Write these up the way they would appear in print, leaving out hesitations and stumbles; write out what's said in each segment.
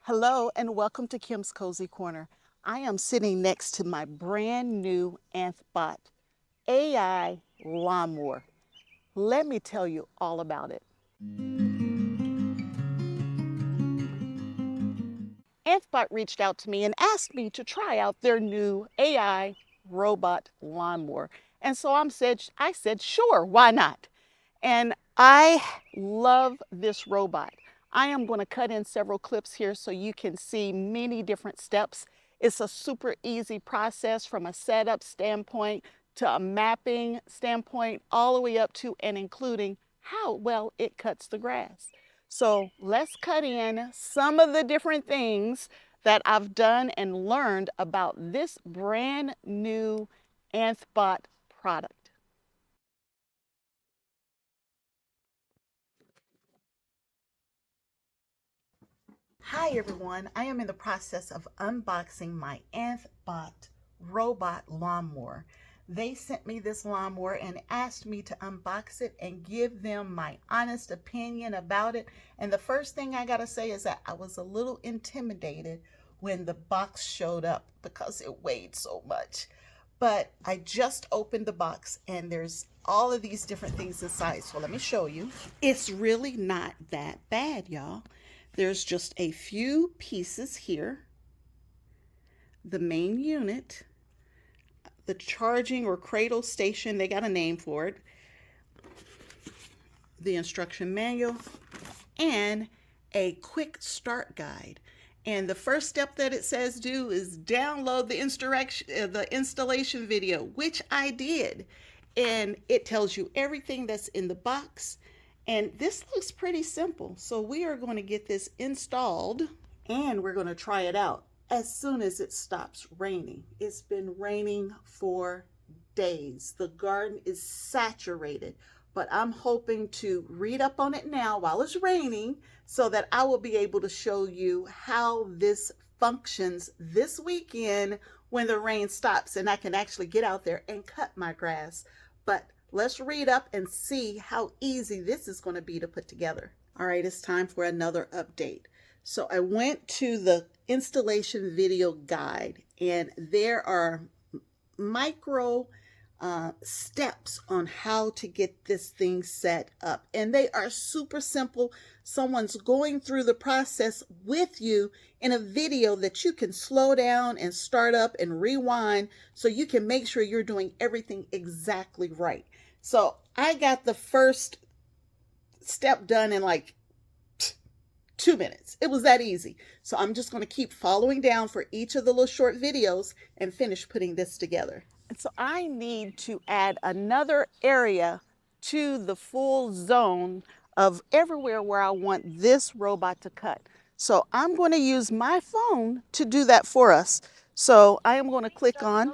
Hello and welcome to Kim's Cozy Corner. I am sitting next to my brand new Anthbot AI lawnmower. Let me tell you all about it. Anthbot reached out to me and asked me to try out their new AI robot lawnmower. And so I said, sure, why not? And I love this robot. I am going to cut in several clips here so you can see many different steps. It's a super easy process from a setup standpoint to a mapping standpoint, all the way up to and including how well it cuts the grass. So let's cut in some of the different things that I've done and learned about this brand new Anthbot product. Hi everyone, I am in the process of unboxing my Anthbot robot lawnmower. They sent me this lawnmower and asked me to unbox it and give them my honest opinion about it. And the first thing I gotta say is that I was a little intimidated when the box showed up because it weighed so much. But I just opened the box and there's all of these different things inside. So let me show you. It's really not that bad, y'all. There's just a few pieces here. The main unit, the charging or cradle station, they got a name for it, the instruction manual, and a quick start guide. And the first step that it says do is download the installation video, which I did. And it tells you everything that's in the box. And this looks pretty simple. So we are going to get this installed and we're going to try it out as soon as it stops raining. It's been raining for days. The garden is saturated, but I'm hoping to read up on it now while it's raining so that I will be able to show you how this functions this weekend when the rain stops and I can actually get out there and cut my grass. But let's read up and see how easy this is going to be to put together. All right, it's time for another update. So I went to the installation video guide and there are micro steps on how to get this thing set up. And they are super simple. Someone's going through the process with you in a video that you can slow down and start up and rewind so you can make sure you're doing everything exactly right. So I got the first step done in like 2 minutes. It was that easy. So I'm just going to keep following down for each of the little short videos and finish putting this together. And so I need to add another area to the full zone of everywhere where I want this robot to cut. So I'm going to use my phone to do that for us. So I am going to click on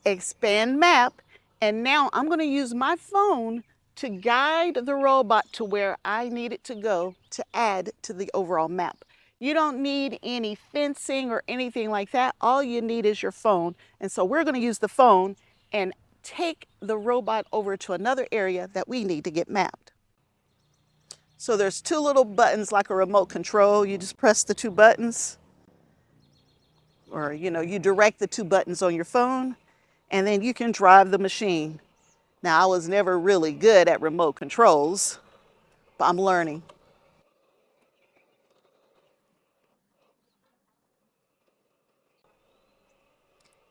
expand map, and now I'm going to use my phone to guide the robot to where I need it to go to add to the overall map. You don't need any fencing or anything like that. All you need is your phone. And so we're going to use the phone and take the robot over to another area that we need to get mapped. So there's two little buttons like a remote control. You just press the two buttons, or you direct the two buttons on your phone, and then you can drive the machine. Now, I was never really good at remote controls, but I'm learning.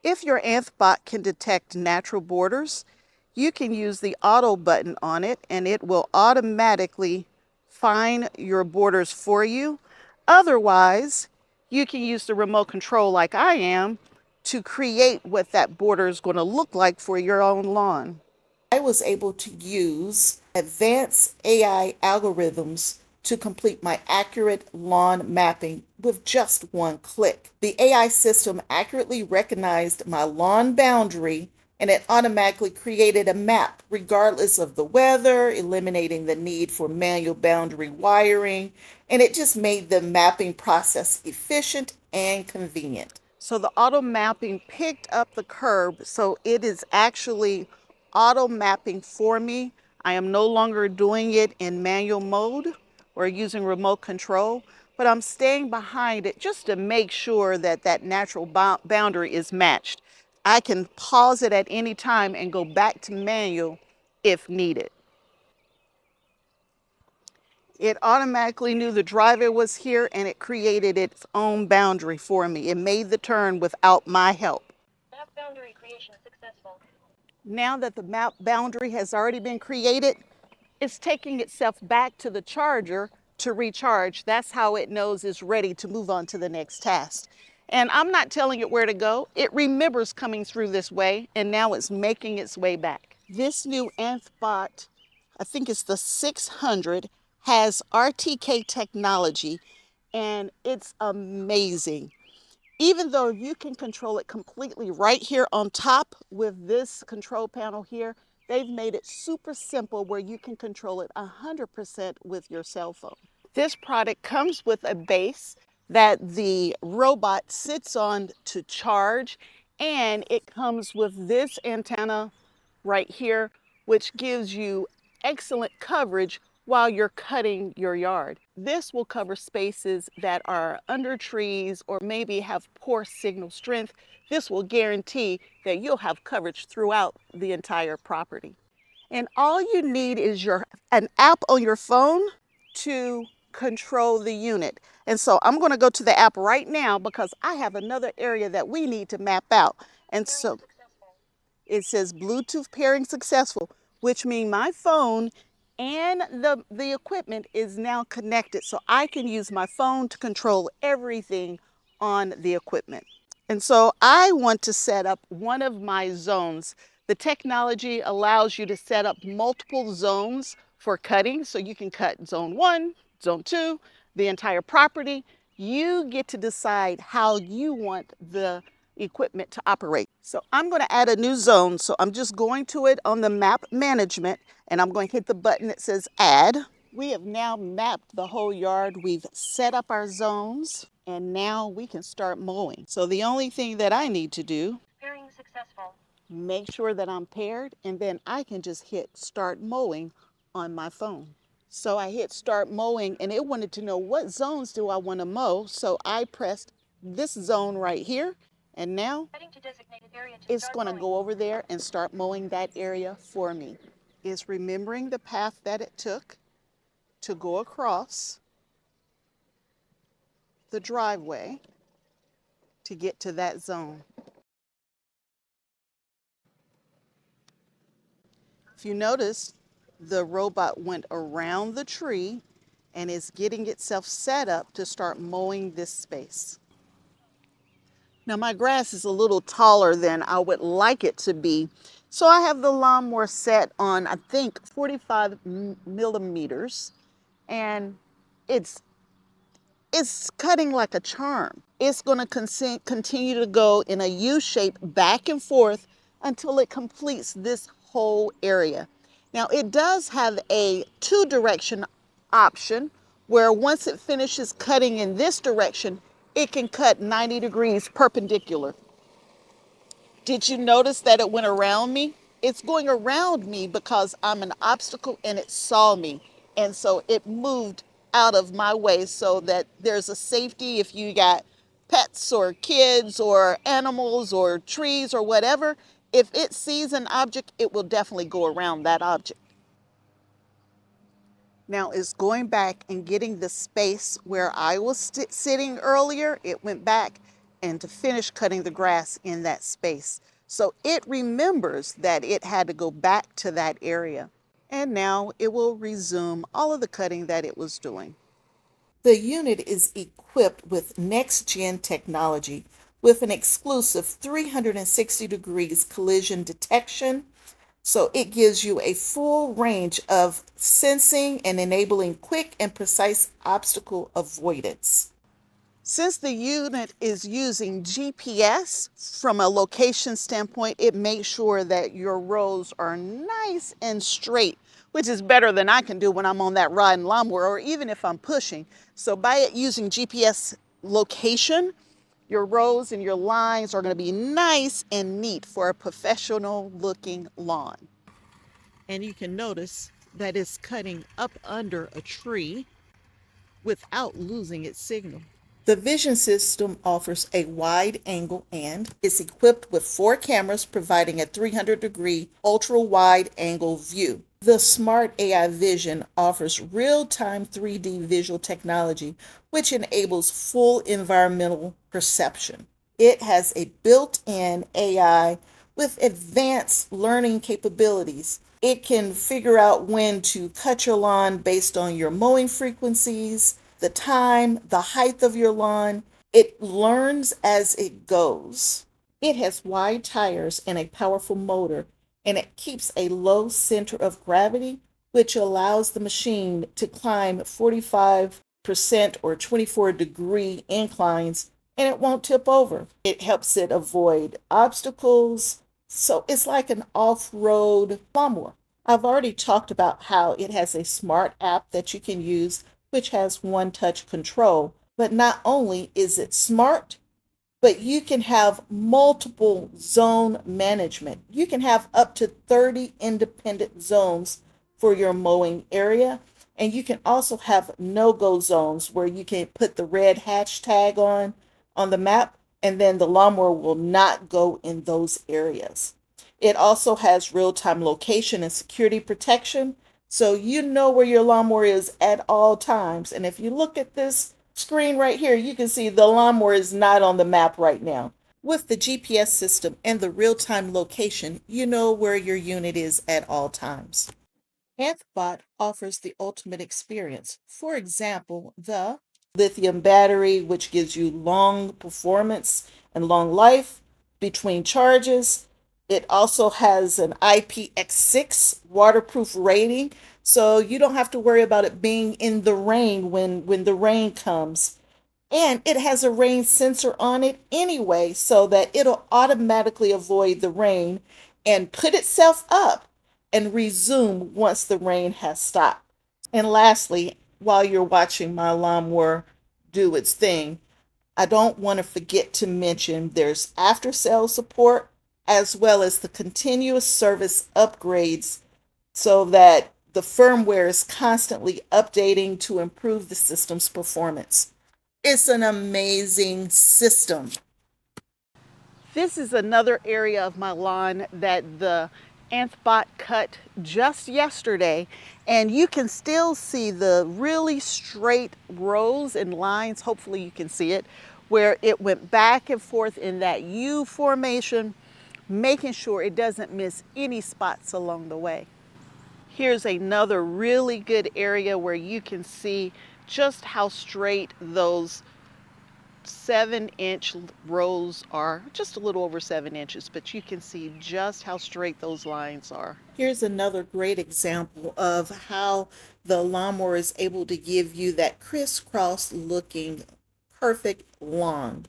If your Anthbot can detect natural borders, you can use the auto button on it and it will automatically find your borders for you. Otherwise, you can use the remote control like I am to create what that border is going to look like for your own lawn. I was able to use advanced AI algorithms to complete my accurate lawn mapping with just one click. The AI system accurately recognized my lawn boundary and it automatically created a map regardless of the weather, eliminating the need for manual boundary wiring, and it just made the mapping process efficient and convenient. So the auto mapping picked up the curb, so it is actually auto mapping for me. I am no longer doing it in manual mode or using remote control, but I'm staying behind it just to make sure that that natural boundary is matched. I can pause it at any time and go back to manual if needed. It automatically knew the driver was here and it created its own boundary for me. It made the turn without my help. Map boundary creation successful. Now that the map boundary has already been created, it's taking itself back to the charger to recharge. That's how it knows it's ready to move on to the next task. And I'm not telling it where to go. It remembers coming through this way, and now it's making its way back. This new Anthbot, I think it's the 600, has RTK technology, and it's amazing. Even though you can control it completely right here on top with this control panel here, they've made it super simple where you can control it 100% with your cell phone. This product comes with a base that the robot sits on to charge, and it comes with this antenna right here, which gives you excellent coverage while you're cutting your yard. This will cover spaces that are under trees or maybe have poor signal strength. This will guarantee that you'll have coverage throughout the entire property. And all you need is an app on your phone to control the unit. And so I'm going to go to the app right now because I have another area that we need to map out. And so it says Bluetooth pairing successful, which means my phone and the equipment is now connected. So I can use my phone to control everything on the equipment. And so I want to set up one of my zones. The technology allows you to set up multiple zones for cutting. So you can cut zone 1, zone 2, the entire property. You get to decide how you want the equipment to operate. So I'm going to add a new zone. So I'm just going to it on the map management, and I'm going to hit the button that says add. We have now mapped the whole yard. We've set up our zones, and now we can start mowing. So the only thing that I need to do, Pairing successful. make sure that I'm paired, and then I can just hit start mowing on my phone. So I hit start mowing, and it wanted to know what zones do I want to mow. So I pressed this zone right here, and now Heading to designated area to it's start going to mowing. go over there and start mowing that area for me. It's remembering the path that it took to go across the driveway to get to that zone. If you notice, the robot went around the tree and is getting itself set up to start mowing this space. Now my grass is a little taller than I would like it to be, so I have the lawnmower set on, I think, 45 millimeters, and it's cutting like a charm. It's going to continue to go in a U shape back and forth until it completes this whole area. Now it does have a 2-direction option where once it finishes cutting in this direction, it can cut 90 degrees perpendicular. Did you notice that it went around me? It's going around me because I'm an obstacle and it saw me. And so it moved out of my way so that there's a safety if you got pets or kids or animals or trees or whatever. If it sees an object, it will definitely go around that object. Now it's going back and getting the space where I was sitting earlier. It went back and to finish cutting the grass in that space. So it remembers that it had to go back to that area. And now it will resume all of the cutting that it was doing. The unit is equipped with next-gen technology with an exclusive 360 degrees collision detection. So it gives you a full range of sensing and enabling quick and precise obstacle avoidance. Since the unit is using GPS from a location standpoint, it makes sure that your rows are nice and straight, which is better than I can do when I'm on that riding lawnmower or even if I'm pushing. So by it using GPS location, your rows and your lines are going to be nice and neat for a professional looking lawn. And you can notice that it's cutting up under a tree. without losing its signal. The vision system offers a wide angle and is equipped with 4 cameras providing a 300-degree ultra wide angle view. The Smart AI Vision offers real-time 3D visual technology which enables full environmental perception. It has a built-in AI with advanced learning capabilities. It can figure out when to cut your lawn based on your mowing frequencies, the time, the height of your lawn. It learns as it goes. It has wide tires and a powerful motor, and it keeps a low center of gravity, which allows the machine to climb 45% or 24-degree inclines, and it won't tip over. It helps it avoid obstacles, so it's like an off-road lawnmower. I've already talked about how it has a smart app that you can use, which has one-touch control. But not only is it smart, but you can have multiple zone management. You can have up to 30 independent zones for your mowing area. And you can also have no-go zones where you can put the red hashtag on the map, and then the lawnmower will not go in those areas. It also has real-time location and security protection, so you know where your lawnmower is at all times. And if you look at this screen right here, you can see the lawnmower is not on the map right now. With the GPS system and the real-time location, you know where your unit is at all times. Anthbot offers the ultimate experience. For example, the lithium battery, which gives you long performance and long life between charges. It also has an IPX6 waterproof rating, so you don't have to worry about it being in the rain when the rain comes. And it has a rain sensor on it anyway, so that it'll automatically avoid the rain and put itself up and resume once the rain has stopped. And lastly, while you're watching my lawnmower do its thing, I don't want to forget to mention there's after sales support as well as the continuous service upgrades so that the firmware is constantly updating to improve the system's performance. It's an amazing system. This is another area of my lawn that the Anthbot cut just yesterday, and you can still see the really straight rows and lines, hopefully you can see it, where it went back and forth in that U formation, making sure it doesn't miss any spots along the way. Here's another really good area where you can see just how straight those 7-inch rows are, just a little over 7 inches, but you can see just how straight those lines are. Here's another great example of how the lawnmower is able to give you that crisscross looking perfect lawn.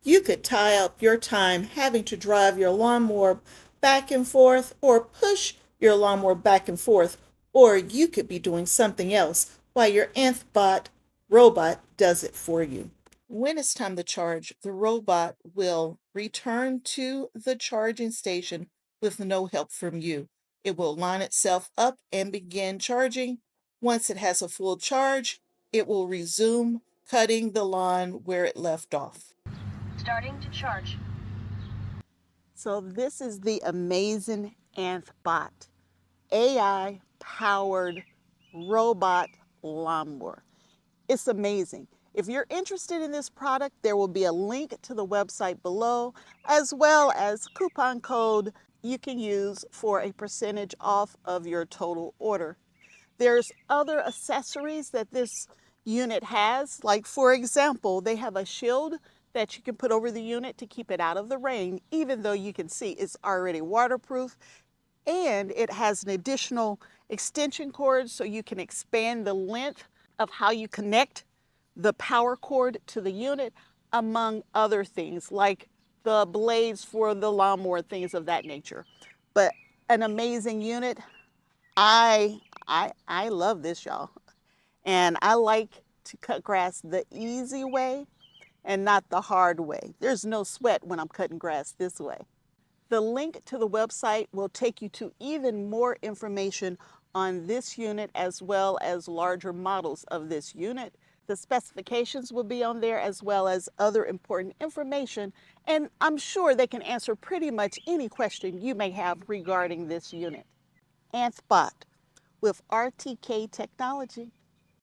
You could tie up your time having to drive your lawnmower back and forth or push your lawnmower back and forth, or you could be doing something else while your Anthbot robot does it for you. When it's time to charge, the robot will return to the charging station with no help from you. It will line itself up and begin charging. Once it has a full charge, it will resume cutting the lawn where it left off. Starting to charge. So this is the amazing Anthbot, AI powered robot lawnmower. It's amazing. If you're interested in this product, there will be a link to the website below, as well as coupon code you can use for a percentage off of your total order. There's other accessories that this unit has, like for example, they have a shield that you can put over the unit to keep it out of the rain, even though you can see it's already waterproof. And it has an additional extension cord so you can expand the length of how you connect the power cord to the unit, among other things like the blades for the lawnmower, things of that nature. But an amazing unit. I love this, y'all. And I like to cut grass the easy way and not the hard way. There's no sweat when I'm cutting grass this way. The link to the website will take you to even more information on this unit as well as larger models of this unit. The specifications will be on there as well as other important information, and I'm sure they can answer pretty much any question you may have regarding this unit. Anthbot with RTK technology.